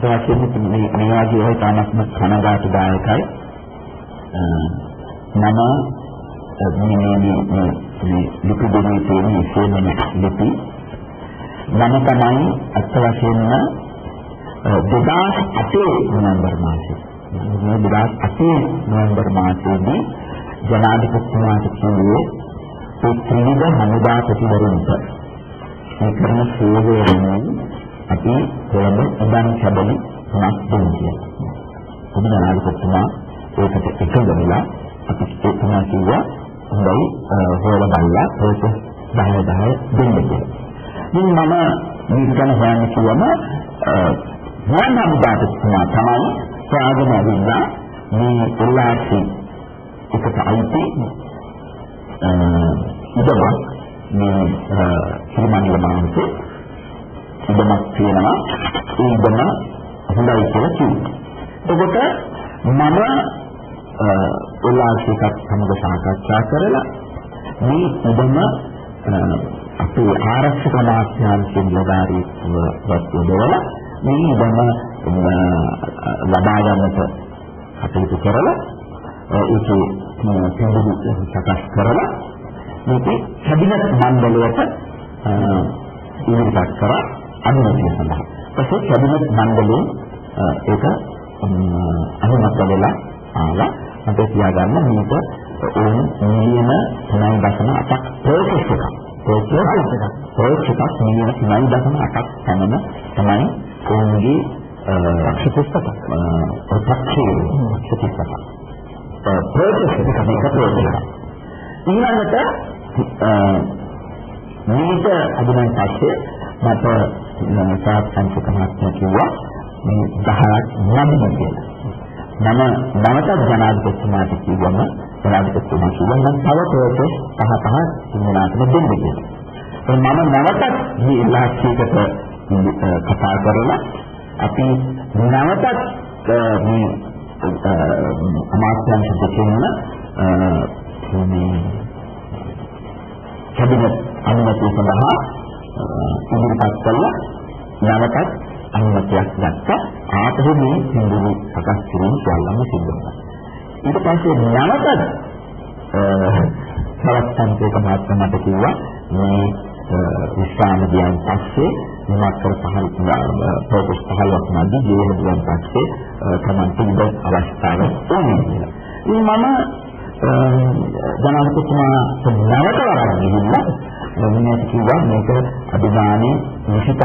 වශයෙන් මේ වගේ ඒවා තාමත්ම කනගාටුදායකයි. මම මේ ලිපි දෙකේ තියෙන ඉස්සෙල්ම ලිපි මම තමයි අත් වශයෙන්ම 2008 නොවැම්බර් මාසයේ 2008 නොවැම්බර් මාසයේදී ජනාධිපතිතුමාට කිව්වේ ඒ ත්‍රිවිධ හමුදාපතිවරුන්ට මේ කරන සේවය වෙනුවෙන් අපි කොළඹ උදන් කැබලි 3ක් දෙන්න කියලා. ඔබ ජනාධිපතිතුමා ඒකට එකඟ වෙලා අපි ඒ තුමා කිව්වා හොඳයි හොයලා බලලා ඒක 10 දෙන්න කියලා. ඉතින් මම මේක ගැන හොයන්න කිව්වම ගුවන් හමුදාපතිතුමා තමයි ප්‍රාගම ඇවිල්ලා මේ එල්ලාසි එකට අයිති ඉදමක් මේ හිමන්වල මානසේ ඉදමක් තියෙනවා ඒ ඉදම හොඳයි කියලා කිව්වා. එතකොට මම එල්ලාසිකත් සමග සාකච්ඡා කරලා මේ ඉදම අපේ ආරක්ෂක අමාත්‍යාංශයෙන් ලබාරීත්වවත් යොදවලා මේ ඉදම ලබා ගන්නට කටයුතු කරලා ඒකේ තීන්දුව සකස් කරලා මේක කැබිනට් මණ්ඩලයට ඉදිරිපත් කරා අනුමැතිය සඳහා. ඊපස්සේ කැබිනට් මණ්ඩලයෙන් ඒක අනුමත වෙලා ආලා මට කියාගන්න මේක ඕන මිලියන 9.8ක් ප්‍රොසෙස් එකක්. ප්‍රොසෙස් එකක් මිලියන 9.8ක් පමණ තමයි ඕනගේ සුපුස්තක ප්‍රොසෙස් ඊළඟට මේක අදිනම් පස්සේ මට සාත්සංශක මහත්මයා කිව්වා මේ 10ක් නම්ම කියලා. මම නැවතත් ජනාධිපතිතුමාට කිව්වම ජනාධිපතිතුමා කිව්වා නම් තව ප්‍රොසෙස් 5 ඉන්නලාට දෙන්න කියලා. මම නැවතත් මේ ඉලාඛයකට කතා කරලා අපි නැවතත් මේ අමාත්‍යාංශ දෙකෙන්ම මේ කැබිනට් අනුමැතිය සඳහා ඉදිරිපත් කළා. නැවතත් අනුමැතියක් ගත්තා. ආපහු මේ සින්දුව සකස් කිරීම සියල්ලම සිද්ධ වුණා. ඊට පස්සේ නැවතත් සරත්සන්තේක මහත්මයාට කිව්වා මේ විශ්‍රාම දියන් පස්සේ මොනක් කර ප්‍රොසෙස් 15ක් නැද්ද ජීවන දියන් පස්සේ තමයි තිබෙන අවස්ථාව ඕනේ කියලා. ඉතින් මම ජනාධිපතිතුමා නැවත වරක් ගිහිල්ලා මම කිව්වා මේක අභිමානයේ 25